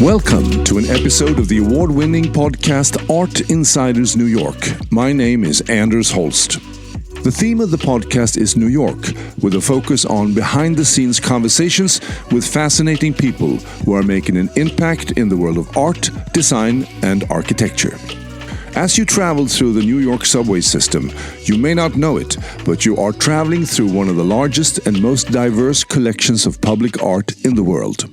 Welcome to an episode of the award-winning podcast Art Insiders New York. My name is Anders Holst. The theme of the podcast is New York, with a focus on behind-the-scenes conversations with fascinating people who are making an impact in the world of art, design, and architecture. As you travel through the New York subway system, you may not know it, but you are traveling through one of the largest and most diverse collections of public art in the world.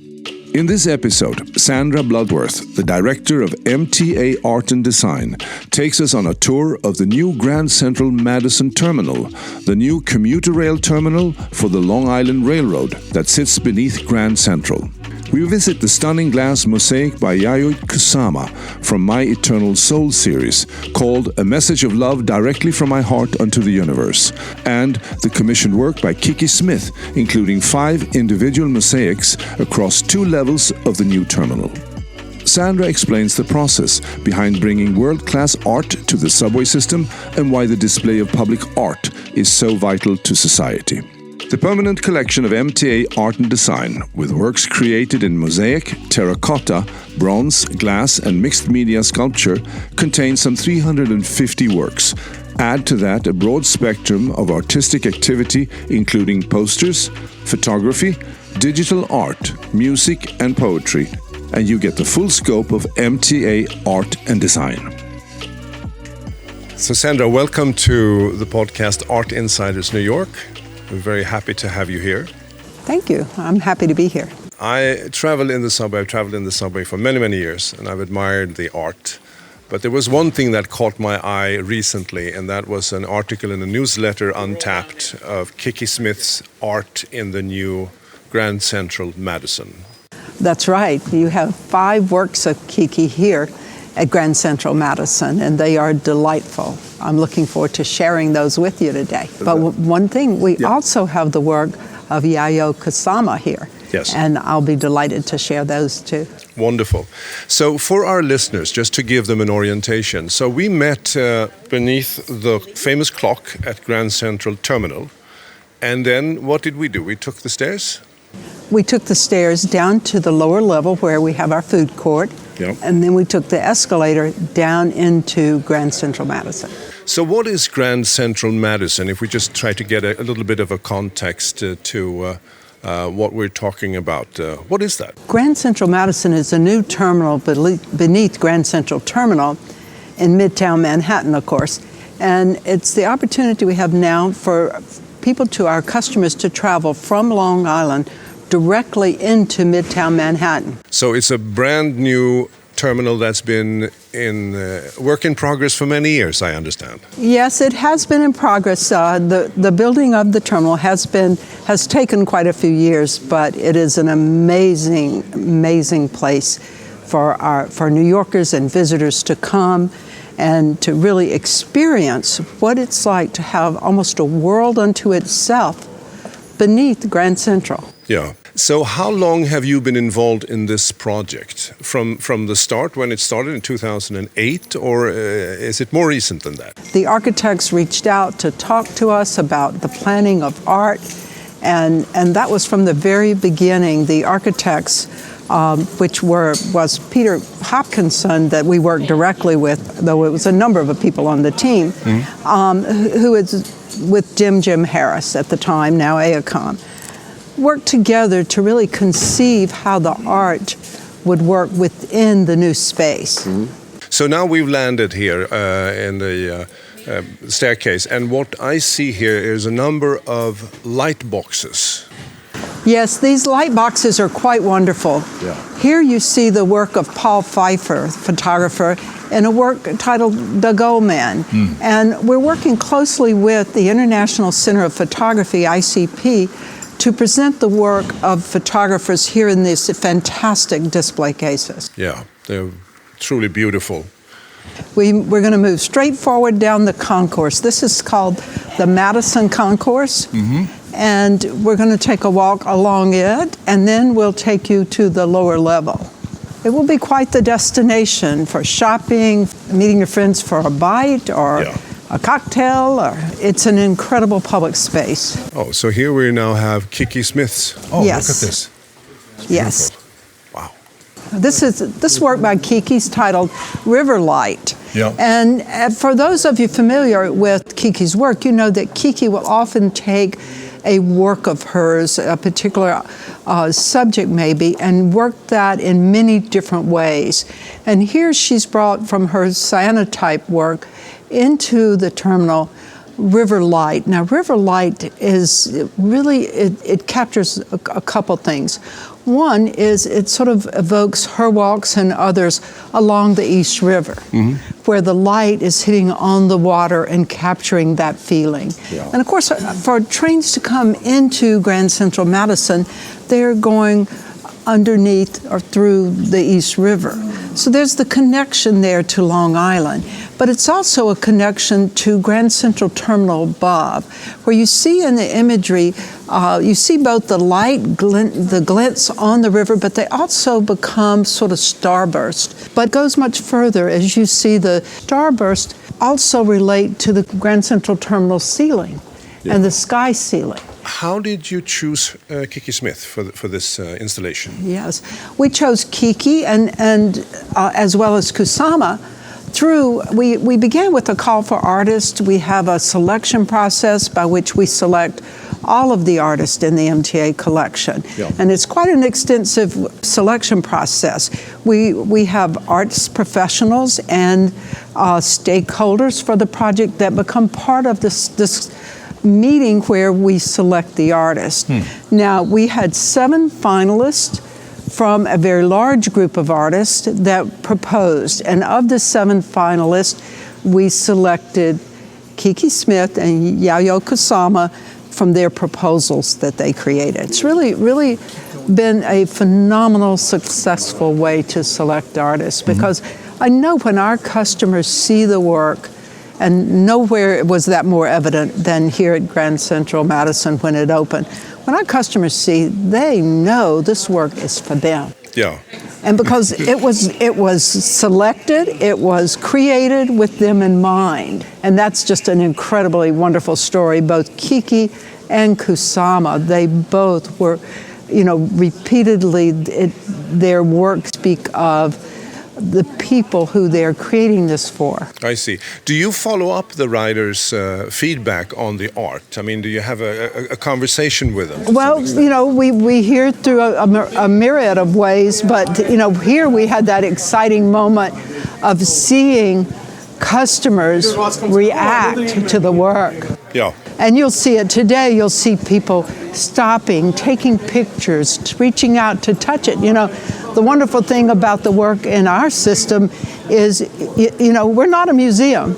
In this episode, Sandra Bloodworth, the director of MTA Art and Design, takes us on a tour of the new Grand Central MADISON terminal, the new commuter rail terminal for the Long Island Railroad that sits beneath Grand Central. We visit the stunning glass mosaic by Yayoi Kusama from My Eternal Soul series, called A Message of Love Directly from My Heart Unto the Universe, and the commissioned work by Kiki Smith, including 5 individual mosaics across 2 levels of the new terminal. Sandra explains the process behind bringing world-class art to the subway system and why the display of public art is so vital to society. The permanent collection of MTA Art and Design, with works created in mosaic, terracotta, bronze, glass, and mixed media sculpture, contains some 350 works. Add to that a broad spectrum of artistic activity, including posters, photography, digital art, music, and poetry, and you get the full scope of MTA Art and Design. So Sandra, welcome to the podcast Art Insiders New York. We're very happy to have you here. Thank you. I'm happy to be here. I travel in the subway. I've traveled in the subway for many, many years, and I've admired the art. But there was one thing that caught my eye recently, and that was an article in a newsletter, Untapped, of Kiki Smith's art in the new Grand Central MADISON. That's right. You have 5 works of Kiki here at Grand Central MADISON, and they are delightful. I'm looking forward to sharing those with you today. But one thing, we also have the work of Yayoi Kusama here. Yes. And I'll be delighted to share those too. Wonderful. So for our listeners, just to give them an orientation, so we met beneath the famous clock at Grand Central Terminal, and then what did we do? We took the stairs? We took the stairs down to the lower level where we have our food court. Yep. And then we took the escalator down into Grand Central MADISON. So what is Grand Central MADISON, if we just try to get a little bit of a context to what we're talking about? What is that? Grand Central MADISON is a new terminal beneath Grand Central Terminal in Midtown Manhattan, of course. And it's the opportunity we have now for people, to our customers, to travel from Long Island directly into Midtown Manhattan. So it's a brand new terminal that's been in work in progress for many years, I understand. Yes, it has been in progress. The building of the terminal has taken quite a few years, but it is an amazing place for New Yorkers and visitors to come and to really experience what it's like to have almost a world unto itself beneath Grand Central. Yeah. So how long have you been involved in this project? From the start, when it started in 2008, or is it more recent than that? The architects reached out to talk to us about the planning of art, and that was from the very beginning. The architects, which was Peter Hopkinson, that we worked directly with, though it was a number of people on the team, who is with Jim Harris at the time, now AECOM, worked together to really conceive how the art would work within the new space. So now we've landed here in the staircase, and what I see here is a number of light boxes. Yes, these light boxes are quite wonderful. Yeah. Here you see the work of Paul Pfeiffer, photographer, in a work titled The Gold Man. And we're working closely with the International Center of Photography, ICP, to present the work of photographers here in these fantastic display cases. Yeah, they're truly beautiful. We're going to move straight forward down the concourse. This is called the MADISON Concourse. And we're going to take a walk along it, and then we'll take you to the lower level. It will be quite the destination for shopping, meeting your friends for a bite, or a cocktail, or it's an incredible public space. Oh, so here we now have Kiki Smith's. Oh, yes. Look at this. Yes. Wow. This work by Kiki's titled River Light. Yeah. And for those of you familiar with Kiki's work, you know that Kiki will often take a work of hers, a particular subject maybe, and work that in many different ways. And here she's brought from her cyanotype work into the terminal River Light. Now, River Light is really, it captures a couple things. One is it sort of evokes her walks and others along the East River, where the light is hitting on the water and capturing that feeling. Yeah. And of course, for trains to come into Grand Central Madison, they're going underneath or through the East River. So there's the connection there to Long Island. But it's also a connection to Grand Central Terminal above, where you see in the imagery, you see both the light, the glints on the river, but they also become sort of starburst. But it goes much further, as you see the starburst also relate to the Grand Central Terminal ceiling and the sky ceiling. How did you choose Kiki Smith for this installation? Yes, we chose Kiki and as well as Kusama. We began with a call for artists. We have a selection process by which we select all of the artists in the MTA collection. Yeah. And it's quite an extensive selection process. We have arts professionals and stakeholders for the project that become part of this meeting where we select the artist. Now, we had 7 finalists from a very large group of artists that proposed. And of the 7 finalists, we selected Kiki Smith and Yayoi Kusama from their proposals that they created. It's really been a phenomenal, successful way to select artists, because I know when our customers see the work, and nowhere was that more evident than here at Grand Central Madison when it opened. When our customers see, they know this work is for them. Yeah. And because it was selected, it was created with them in mind. And that's just an incredibly wonderful story. Both Kiki and Kusama, they both were, repeatedly, their work speak of the people who they're creating this for. I see. Do you follow up the writers' feedback on the art? I mean, do you have a conversation with them? Well, we hear through a myriad of ways, but, here we had that exciting moment of seeing customers react to the work. Yeah. And you'll see it today. You'll see people stopping, taking pictures, reaching out to touch it. The wonderful thing about the work in our system is, we're not a museum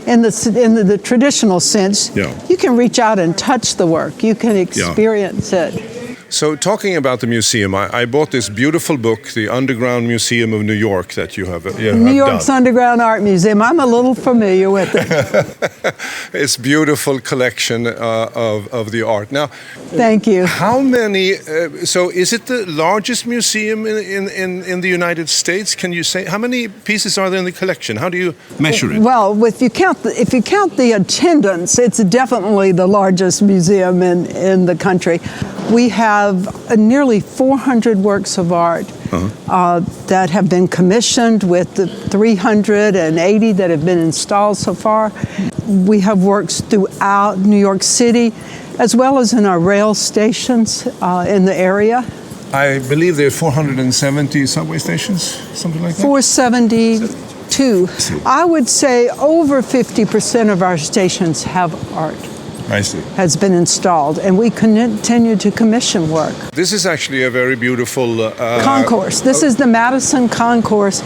in the traditional sense. Yeah. You can reach out and touch the work. You can experience it. So talking about the museum, I bought this beautiful book, The Underground Museum of New York, that you have New York's done. Underground Art Museum. I'm a little familiar with it. It's beautiful collection of the art. Now, thank you. How many? So, is it the largest museum in the United States? Can you say how many pieces are there in the collection? How do you measure it? Well, if you count the attendance, it's definitely the largest museum in the country. We have nearly 400 works of art that have been commissioned, with the 380 that have been installed so far. We have works throughout New York City, as well as in our rail stations in the area. I believe there are 470 subway stations, something like that? 472. I would say over 50% of our stations have art. I see. Has been installed, and we continue to commission work. This is actually a very beautiful concourse. This is the Madison Concourse,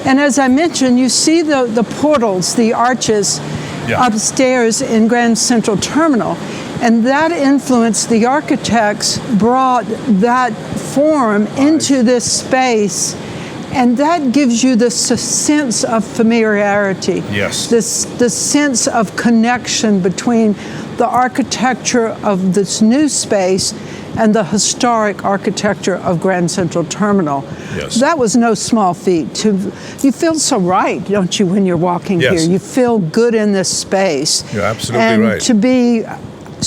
and as I mentioned, you see the portals, the arches upstairs in Grand Central Terminal, and that influence, the architects brought that form into this space. And that gives you this sense of familiarity. Yes. This sense of connection between the architecture of this new space and the historic architecture of Grand Central Terminal. Yes. That was no small feat. You feel so right, don't you, when you're walking here? You feel good in this space. You're absolutely and right. And to be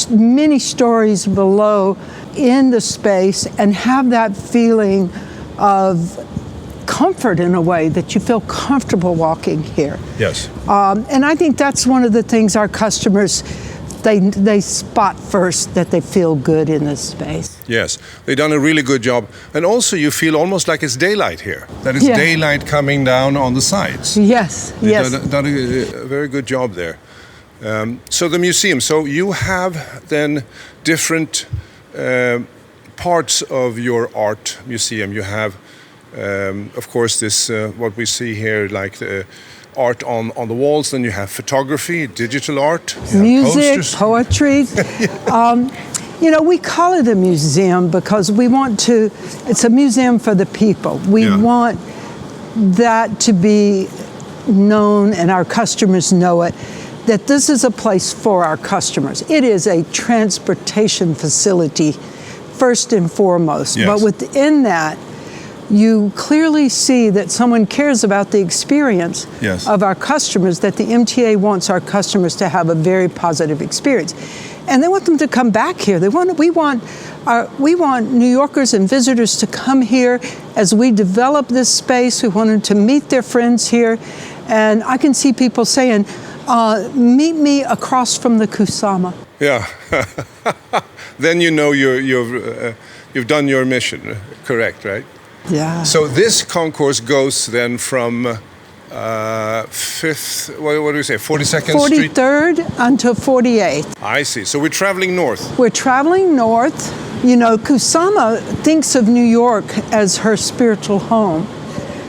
many stories below in the space and have that feeling of comfort in a way that you feel comfortable walking here. Yes. And I think that's one of the things our customers, they spot first, that they feel good in this space. Yes, they've done a really good job. And also you feel almost like it's daylight here. That it's daylight coming down on the sides. Yes, yes. They've done a very good job there. So the museum, so you have then different parts of your art museum. You have, of course, this, what we see here, like the art on the walls, then you have photography, digital art, music, posters. poetry. You know, we call it a museum because we want to, it's a museum for the people. We want that to be known, and our customers know it, that this is a place for our customers. It is a transportation facility, first and foremost. But within that, you clearly see that someone cares about the experience of our customers, that the MTA wants our customers to have a very positive experience. And they want them to come back here. We want New Yorkers and visitors to come here as we develop this space. We want them to meet their friends here. And I can see people saying, meet me across from the Kusama. Yeah. Then you know you've done your mission, correct, right? Yeah. So this concourse goes then from 5th, what do we say, 42nd Street? 43rd until 48th. I see. So we're traveling north. We're traveling north. You know, Kusama thinks of New York as her spiritual home.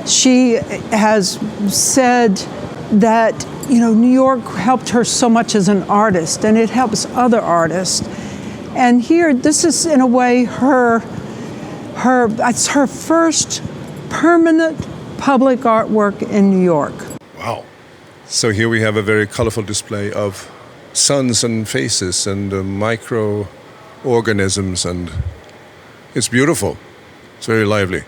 She has said that, you know, New York helped her so much as an artist, and it helps other artists. And here, this is in a way it's her first permanent public artwork in New York. Wow. So here we have a very colorful display of suns and faces and microorganisms, and it's beautiful. It's very lively.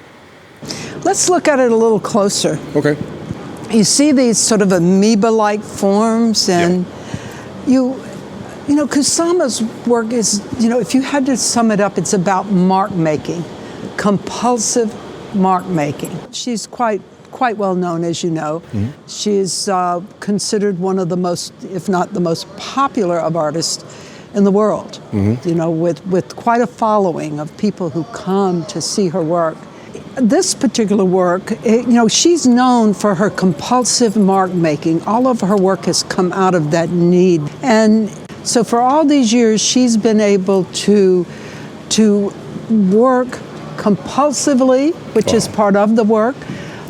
Let's look at it a little closer. Okay. You see these sort of amoeba-like forms, and you know, Kusama's work is, you know, if you had to sum it up, it's about mark making. Compulsive mark making. She's quite well known, as you know. Mm-hmm. She's considered one of the most, if not the most popular of artists in the world. Mm-hmm. You know, with quite a following of people who come to see her work. This particular work, you know, she's known for her compulsive mark making. All of her work has come out of that need. And so for all these years, she's been able to work compulsively, which is part of the work.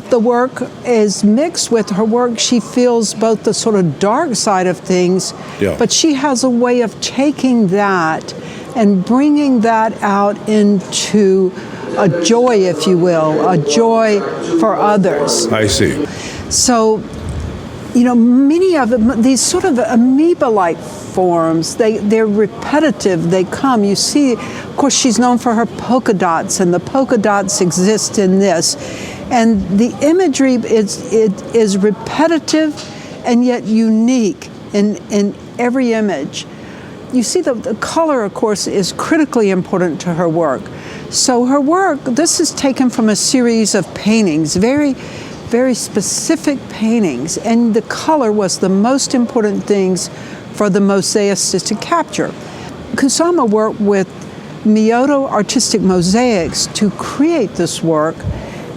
The work is mixed with her work. She feels both the sort of dark side of things, but she has a way of taking that and bringing that out into a joy, if you will, a joy for others. I see. So, you know, many of them, these sort of amoeba-like forms, they're repetitive, they come. You see, of course, she's known for her polka dots, and the polka dots exist in this. And the imagery is repetitive and yet unique in every image. You see the color, of course, is critically important to her work. So her work, this is taken from a series of paintings, very, very specific paintings, and the color was the most important things for the mosaicist to capture. Kusama worked with Miyota Artistic Mosaics to create this work,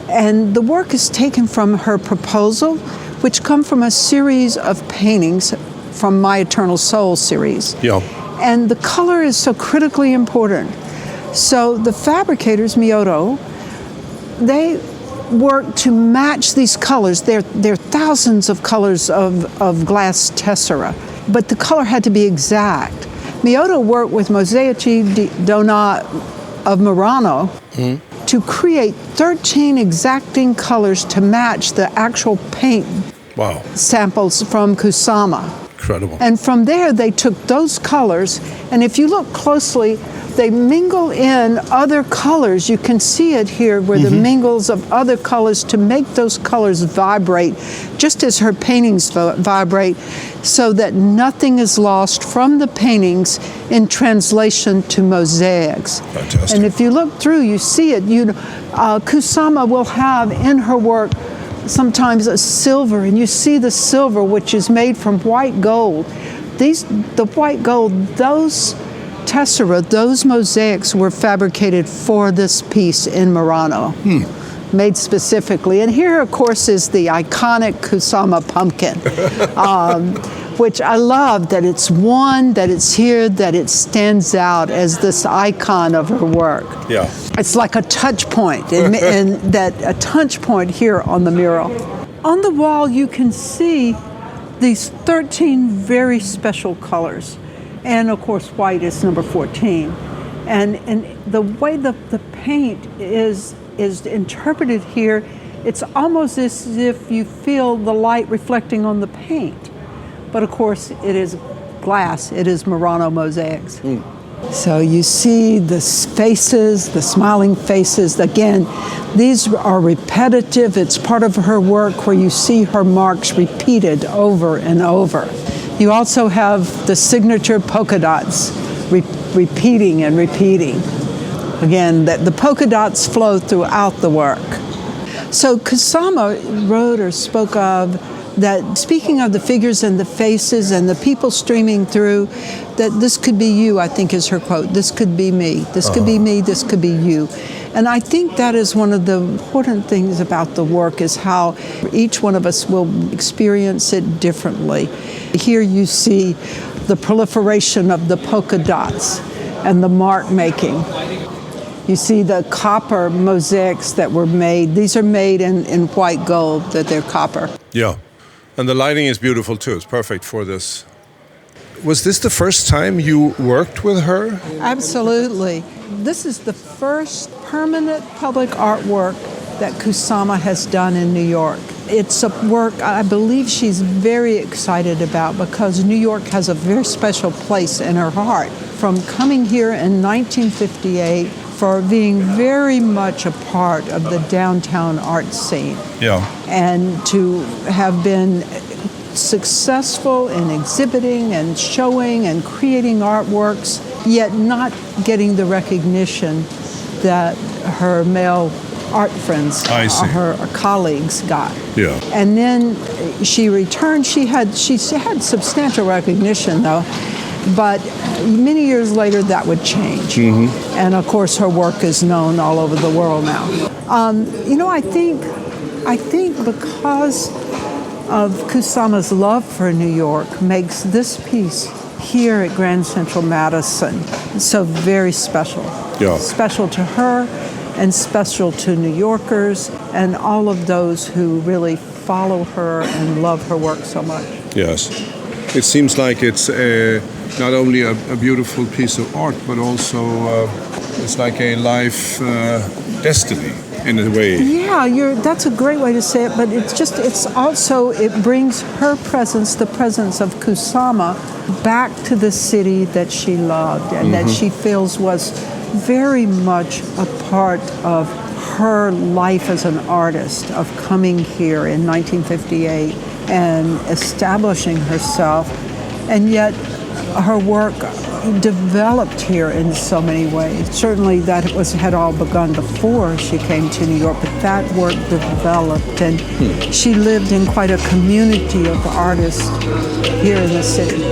and the work is taken from her proposal, which come from a series of paintings from My Eternal Soul series. Yeah. And the color is so critically important. So the fabricators, Miyota, they work to match these colors. There are thousands of colors of glass tessera, but the color had to be exact. Miyota worked with Mosaici di Donna of Murano to create 13 exacting colors to match the actual paint samples from Kusama. Incredible. And from there, they took those colors, and if you look closely, they mingle in other colors. You can see it here where the mingles of other colors to make those colors vibrate, just as her paintings vibrate, so that nothing is lost from the paintings in translation to mosaics. Fantastic. And if you look through, you see it. Kusama will have in her work sometimes a silver, and you see the silver, which is made from white gold. The white gold, those tessera, those mosaics were fabricated for this piece in Murano, made specifically. And here, of course, is the iconic Kusama pumpkin, which I love that it's here, that it stands out as this icon of her work. Yeah. It's like a touch point, and a touch point here on the mural. On the wall, you can see these 13 very special colors. And of course, white is number 14. And the way the paint is interpreted here, it's almost as if you feel the light reflecting on the paint. But of course, it is glass, it is Murano mosaics. So you see the faces, the smiling faces. Again, these are repetitive. It's part of her work where you see her marks repeated over and over. You also have the signature polka dots repeating and repeating. Again, the polka dots flow throughout the work. So Kusama wrote or spoke of that, speaking of the figures and the faces and the people streaming through, that this could be you, I think is her quote. This could be me. This could be me. This could be you. And I think that is one of the important things about the work, is how each one of us will experience it differently. Here you see the proliferation of the polka dots and the mark making. You see the copper mosaics that were made. These are made in white gold, that they're copper. Yeah, and the lighting is beautiful too. It's perfect for this. Was this the first time you worked with her? Absolutely. This is the first permanent public artwork that Kusama has done in New York. It's a work I believe she's very excited about, because New York has a very special place in her heart. From coming here in 1958, for being very much a part of the downtown art scene. Yeah. And to have been successful in exhibiting and showing and creating artworks, yet not getting the recognition that her male art friends or her colleagues got. Yeah. And then she returned. She had substantial recognition, though, but many years later that would change. And of course her work is known all over the world now. I think because of Kusama's love for New York makes this piece here at Grand Central Madison so very special. Yeah. Special to her and special to New Yorkers and all of those who really follow her and love her work so much. Yes. It seems like it's not only a beautiful piece of art, but also it's like a life destiny in a way. Yeah, that's a great way to say it, but it brings her presence, the presence of Kusama, back to the city that she loved and that she feels was very much a part of her life as an artist, of coming here in 1958 and establishing herself, and yet her work developed here in so many ways. Certainly that had all begun before she came to New York, but that work developed, and she lived in quite a community of artists here in the city.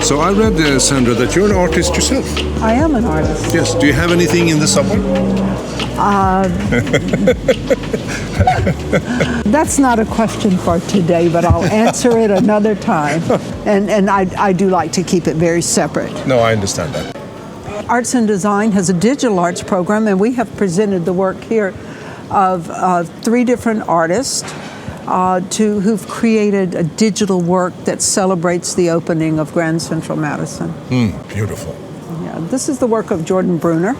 So I read, Sandra, that you're an artist yourself. I am an artist. Yes. Do you have anything in the subway? That's not a question for today, but I'll answer it another time. And I do like to keep it very separate. No, I understand that. Arts and Design has a digital arts program, and we have presented the work here of 3 different artists. who've created a digital work that celebrates the opening of Grand Central Madison. Beautiful. Yeah, this is the work of Jordan Bruner.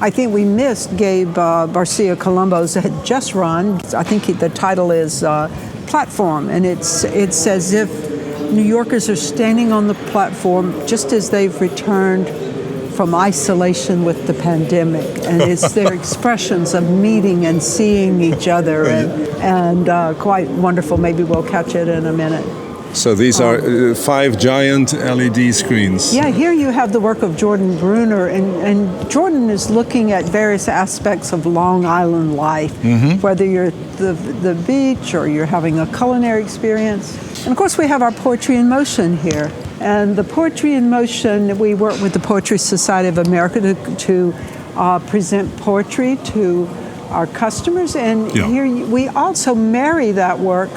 I think we missed Gabe Barcia Colombo's had just run. I think the title is Platform, and it's as if New Yorkers are standing on the platform just as they've returned from isolation with the pandemic, and it's their expressions of meeting and seeing each other, and quite wonderful. Maybe we'll catch it in a minute. So these are 5 giant LED screens. Yeah, here you have the work of Jordan Bruner, and Jordan is looking at various aspects of Long Island life, whether you're at the beach or you're having a culinary experience. And of course we have our Poetry in Motion here. And the Poetry in Motion, we work with the Poetry Society of America to present poetry to our customers. And here we also marry that work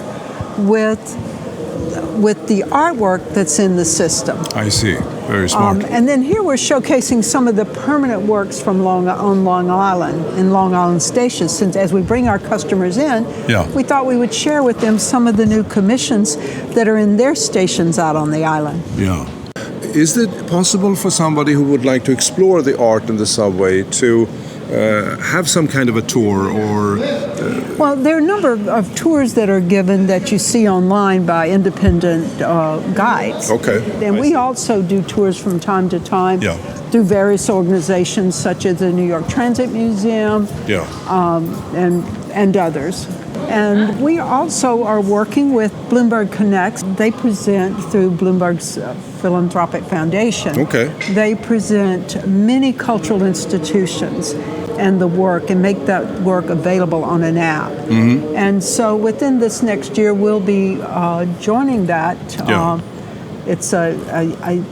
with the artwork that's in the system. I see. Very smart. And then here we're showcasing some of the permanent works from Long Island, in Long Island stations. Since as we bring our customers in, we thought we would share with them some of the new commissions that are in their stations out on the island. Yeah. Is it possible for somebody who would like to explore the art in the subway to have some kind of a tour or... Well, there are a number of tours that are given that you see online by independent guides. Okay. And we also do tours from time to time through various organizations such as the New York Transit Museum and others. And we also are working with Bloomberg Connects. They present through Bloomberg's Philanthropic Foundation. Okay. They present many cultural institutions and the work and make that work available on an app. And so within this next year, we'll be joining that. It's a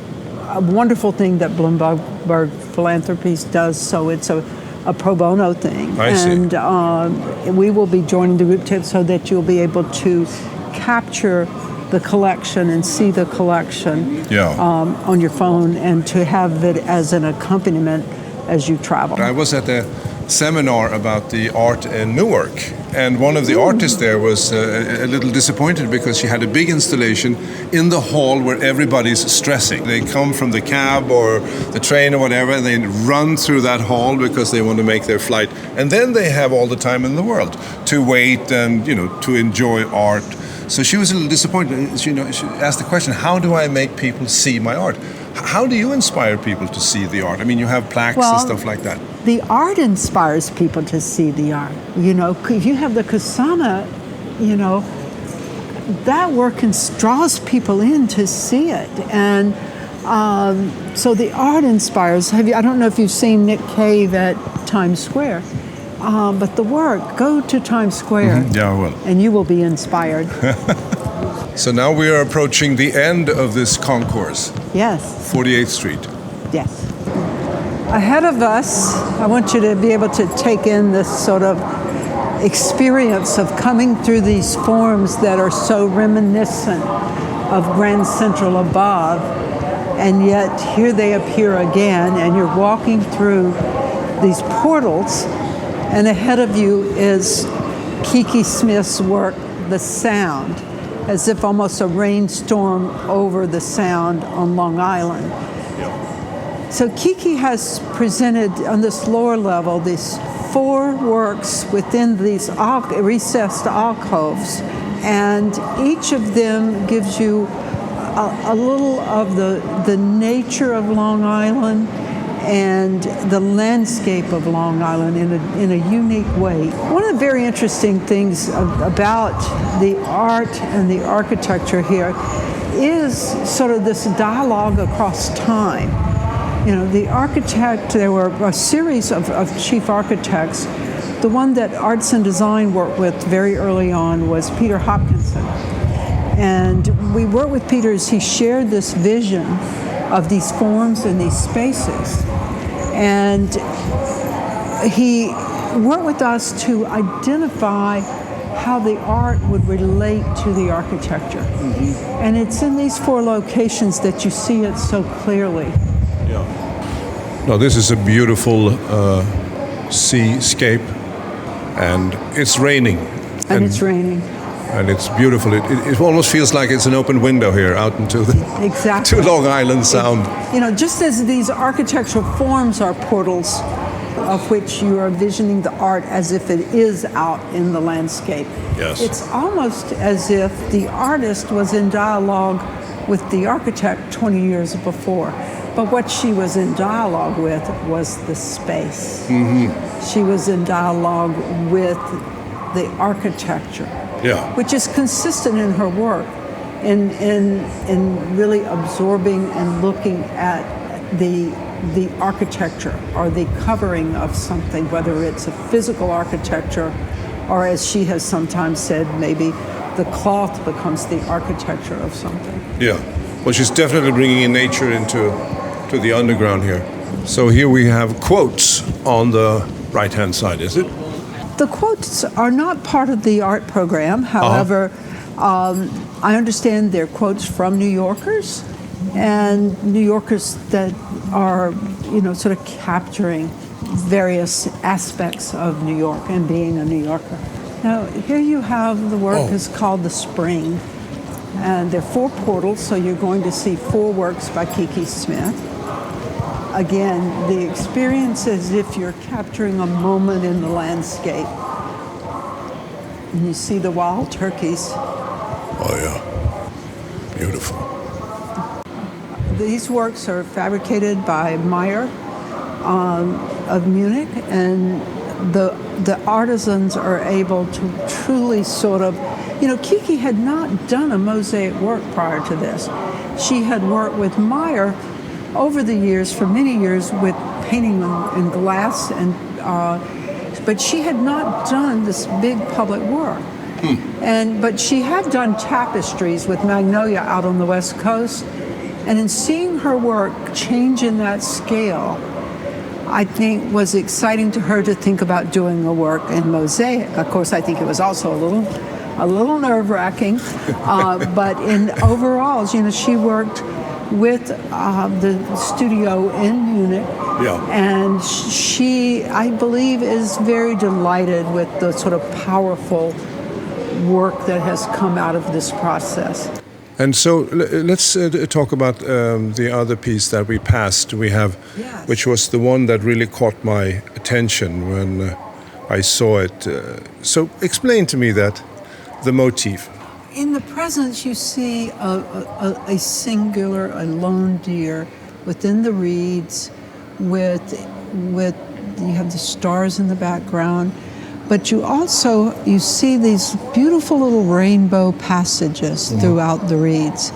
wonderful thing that Bloomberg Philanthropies does, so it's a pro bono thing. I see. And we will be joining the group so that you'll be able to capture the collection and see the collection on your phone, and to have it as an accompaniment as you travel. I was at a seminar about the art in Newark, and one of the artists there was a little disappointed because she had a big installation in the hall where everybody's stressing. They come from the cab or the train or whatever, and they run through that hall because they want to make their flight, and then they have all the time in the world to wait and to enjoy art. So she was a little disappointed. She asked the question, how do I make people see my art? How do you inspire people to see the art? I mean, you have plaques and stuff like that. The art inspires people to see the art. If you have the Kusama, that work draws people in to see it. And so the art inspires. I don't know if you've seen Nick Cave at Times Square, but the work, go to Times Square. Yeah, I will. And you will be inspired. So now we are approaching the end of this concourse. Yes. 48th Street. Yes. Ahead of us, I want you to be able to take in this sort of experience of coming through these forms that are so reminiscent of Grand Central above, and yet here they appear again, and you're walking through these portals, and ahead of you is Kiki Smith's work, The Sound, as if almost a rainstorm over the sound on Long Island. So Kiki has presented on this lower level these 4 works within these recessed alcoves, and each of them gives you a little of the nature of Long Island and the landscape of Long Island in a unique way. One of the very interesting things about the art and the architecture here is sort of this dialogue across time. The architect, there were a series of chief architects. The one that Arts and Design worked with very early on was Peter Hopkinson. And we worked with Peter as he shared this vision of these forms and these spaces. And he worked with us to identify how the art would relate to the architecture. And it's in these 4 locations that you see it so clearly. No, this is a beautiful seascape, and it's raining. And it's raining. And it's beautiful. It almost feels like it's an open window here out into the exactly. to Long Island Sound. Just as these architectural forms are portals of which you are visioning the art as if it is out in the landscape. Yes. It's almost as if the artist was in dialogue with the architect 20 years before. But what she was in dialogue with was the space. Mm-hmm. She was in dialogue with the architecture, which is consistent in her work, in really absorbing and looking at the architecture or the covering of something, whether it's a physical architecture or, as she has sometimes said, maybe the cloth becomes the architecture of something. Yeah, well, she's definitely bringing in nature into the underground here. So here we have quotes on the right-hand side, is it? The quotes are not part of the art program. However, I understand they're quotes from New Yorkers, and New Yorkers that are, sort of capturing various aspects of New York and being a New Yorker. Now, here you have the work is called The Spring, and there are 4 portals, so you're going to see 4 works by Kiki Smith. Again, the experience as if you're capturing a moment in the landscape. And you see the wild turkeys. Oh, yeah. Beautiful. These works are fabricated by Meyer of Munich, and the artisans are able to truly sort of, Kiki had not done a mosaic work prior to this. She had worked with Meyer over the years, for many years, with painting in glass, but she had not done this big public work. But she had done tapestries with Magnolia out on the West Coast, and in seeing her work change in that scale, I think was exciting to her to think about doing a work in mosaic. Of course, I think it was also a little nerve-wracking, but in overall, she worked with the studio in Munich, and she, I believe, is very delighted with the sort of powerful work that has come out of this process. And so let's talk about the other piece that we passed. We have, which was the one that really caught my attention when I saw it. So explain to me the motif. In the presence, you see a singular, a lone deer within the reeds, with you have the stars in the background, but you see these beautiful little rainbow passages throughout the reeds,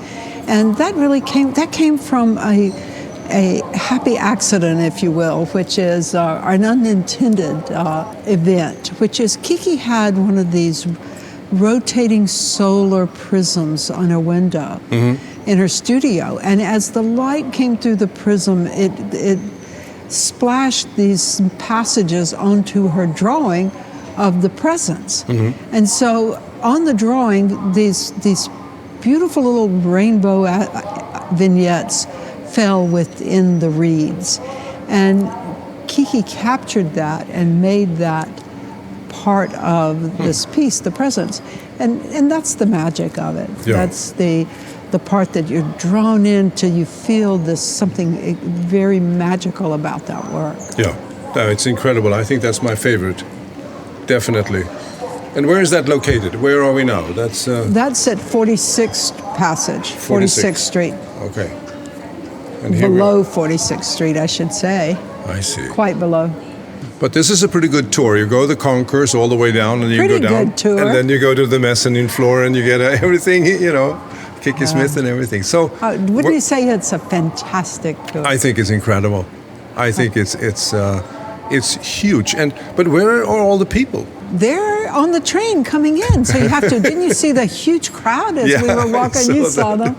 and that really came from a happy accident, if you will, which is an unintended event, which is Kiki had one of these rotating solar prisms on her window in her studio, and as the light came through the prism, it splashed these passages onto her drawing of the presence. And so on the drawing, these beautiful little rainbow vignettes fell within the reeds, and Kiki captured that and made that part of this piece, the presence, and that's the magic of it. That's the part that you're drawn into. You feel this something very magical about that work. It's incredible. I think that's my favorite, definitely. And where is that located? Where are we now? That's at 46th Passage, 46th Street. Okay. And below 46th Street, I should say. I see. Quite below. But this is a pretty good tour. You go the concourse all the way down, and you go down. Pretty good tour. And then you go to the mezzanine floor, and you get everything, Kiki Smith and everything. So, wouldn't you say it's a fantastic tour? I think it's incredible. I think it's huge. But where are all the people? They're on the train coming in. So you have to. Didn't you see the huge crowd as we were walking? You saw them.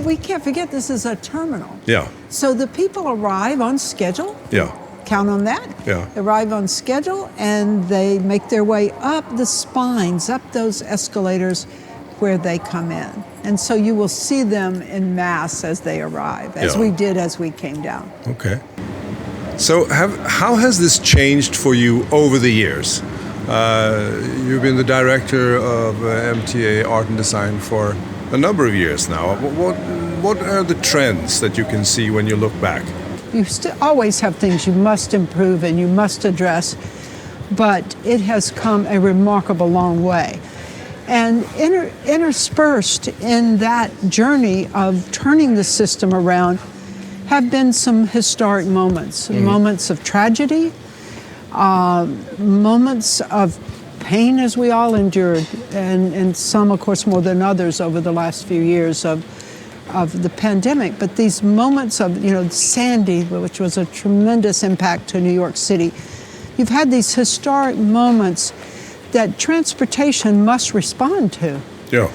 We can't forget. This is a terminal. So the people arrive on schedule. Count on that. Arrive on schedule, and they make their way up the spines, up those escalators where they come in. And so you will see them en masse as they arrive, as we did as we came down. Okay. So how has this changed for you over the years? You've been the director of MTA Art and Design for a number of years now. What are the trends that you can see when you look back? You always have things you must improve and you must address, but it has come a remarkable long way. And interspersed in that journey of turning the system around have been some historic moments, moments of tragedy, moments of pain as we all endured, and some, of course, more than others over the last few years of the pandemic. But these moments of, Sandy, which was a tremendous impact to New York City, you've had these historic moments that transportation must respond to. Yeah.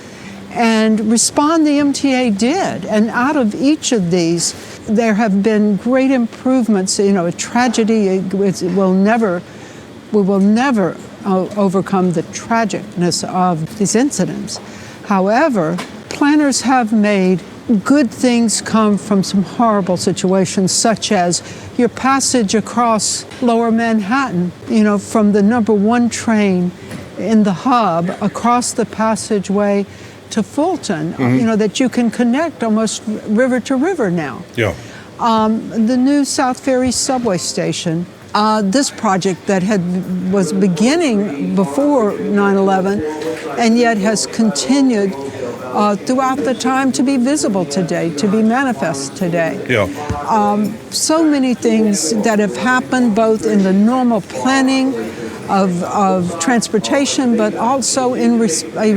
And respond the MTA did. And out of each of these, there have been great improvements. A tragedy, we will never overcome the tragicness of these incidents. However, planners have made good things come from some horrible situations, such as your passage across Lower Manhattan, from the number 1 train in the hub across the passageway to Fulton, that you can connect almost river to river now. Yeah. The new South Ferry subway station, this project that was beginning before 9/11 and yet has continued throughout the time to be visible today, to be manifest today. Yeah. So many things that have happened both in the normal planning of transportation, but also in a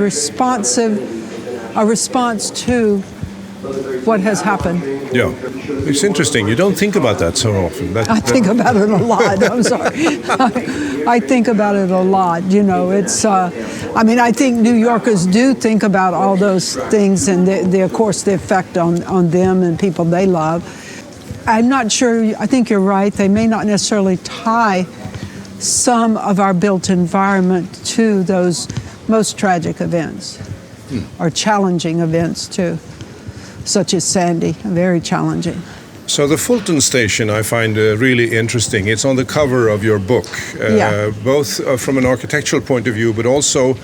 response to what has happened. Yeah. It's interesting. You don't think about that so often. I think about it a lot. I'm sorry. I think about it a lot. It's, I think New Yorkers do think about all those things and, of course, the effect on them and people they love. I'm not sure, I think you're right. They may not necessarily tie some of our built environment to those most tragic events or challenging events too, such as Sandy, very challenging. So the Fulton station I find really interesting. It's on the cover of your book, both from an architectural point of view, but also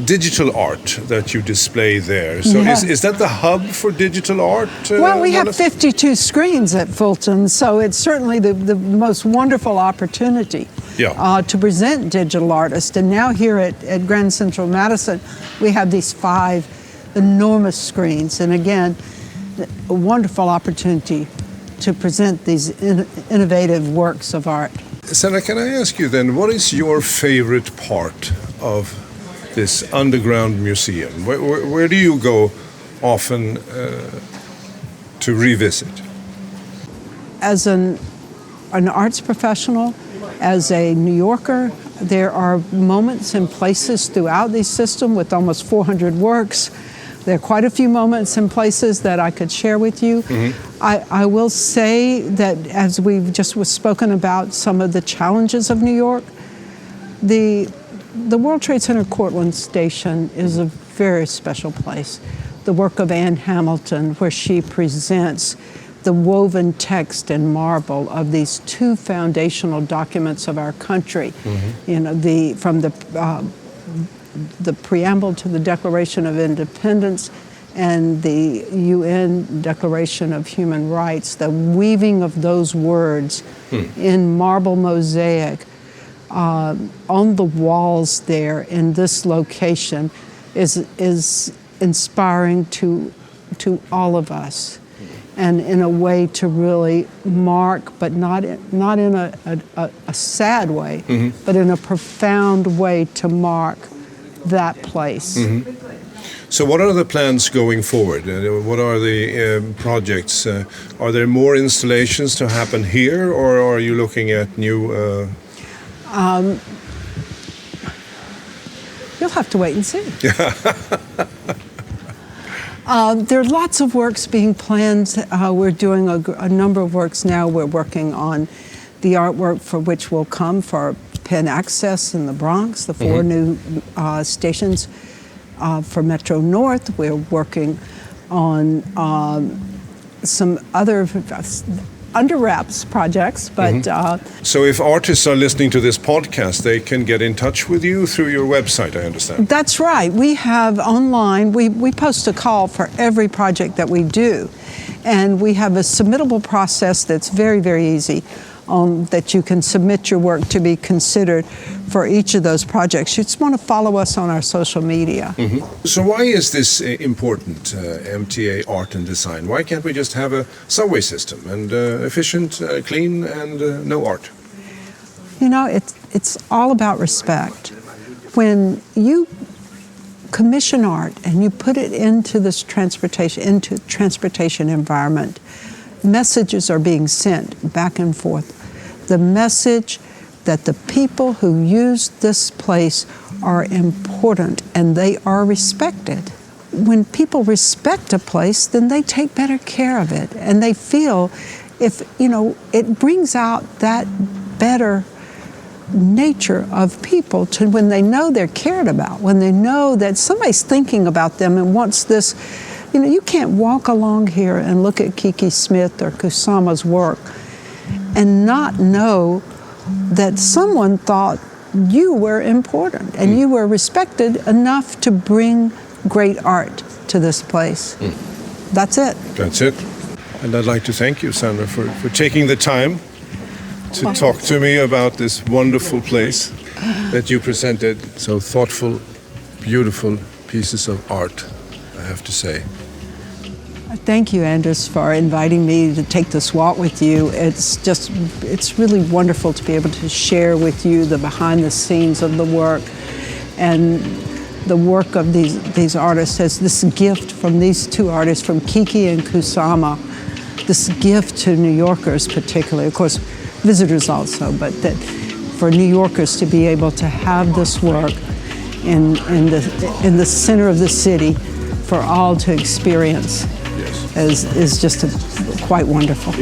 digital art that you display there. So is that the hub for digital art? Well, we have 52 screens at Fulton, so it's certainly the most wonderful opportunity to present digital artists. And now here at Grand Central Madison, we have these 5 enormous screens. And again, a wonderful opportunity to present these innovative works of art. Sandra, can I ask you then, what is your favorite part of this underground museum? Where do you go often to revisit? As an arts professional, as a New Yorker, there are moments and places throughout the system with almost 400 works. There are quite a few moments and places that I could share with you. I will say that as we've just spoken about some of the challenges of New York, the World Trade Center Cortlandt Station is a very special place. The work of Anne Hamilton, where she presents the woven text in marble of these 2 foundational documents of our country. From the preamble to the Declaration of Independence and the UN Declaration of Human Rights, the weaving of those words in marble mosaic on the walls there in this location is inspiring to all of us, and in a way to really mark, but not in a sad way, but in a profound way to mark that place. So what are the plans going forward? What are the projects? Are there more installations to happen here, or are you looking at new... You'll have to wait and see. There are lots of works being planned. We're doing a number of works now. We're working on the artwork for which will come for Penn Access in the Bronx, the 4 new stations for Metro North. We're working on some other under wraps projects, but So if artists are listening to this podcast, they can get in touch with you through your website, I understand. that's right. We have online, we post a call for every project that we do. And we have a submittable process that's very, very easy, that you can submit your work to be considered for each of those projects. You just want to follow us on our social media. So why is this important, MTA art and design? Why can't we just have a subway system and efficient, clean, and no art? You know, it's all about respect. When you commission art and you put it into this transportation environment, messages are being sent back and forth. The message that the people who use this place are important and they are respected. When people respect a place, then they take better care of it, and they feel, it brings out that better nature of people to when they know they're cared about, when they know that somebody's thinking about them and wants this. You can't walk along here and look at Kiki Smith or Kusama's work and not know that someone thought you were important and you were respected enough to bring great art to this place. That's it. That's it. And I'd like to thank you, Sandra, for taking the time to talk to me about this wonderful place that you presented. So thoughtful, beautiful pieces of art, I have to say. Thank you, Anders, for inviting me to take this walk with you. It's really wonderful to be able to share with you the behind the scenes of the work, and the work of these artists as this gift from these two artists, from Kiki and Kusama, this gift to New Yorkers particularly, of course, visitors also, but that for New Yorkers to be able to have this work in the center of the city for all to experience is just quite wonderful.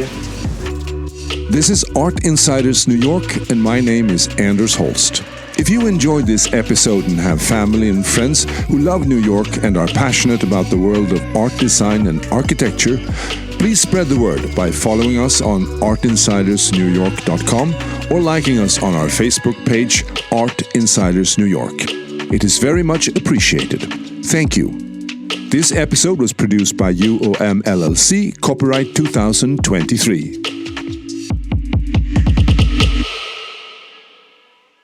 This is Art Insiders New York, and my name is Anders Holst. If you enjoyed this episode and have family and friends who love New York and are passionate about the world of art design and architecture, please spread the word by following us on artinsidersnewyork.com or liking us on our Facebook page, Art Insiders New York. It is very much appreciated. Thank you. This episode was produced by UOM LLC, copyright 2023.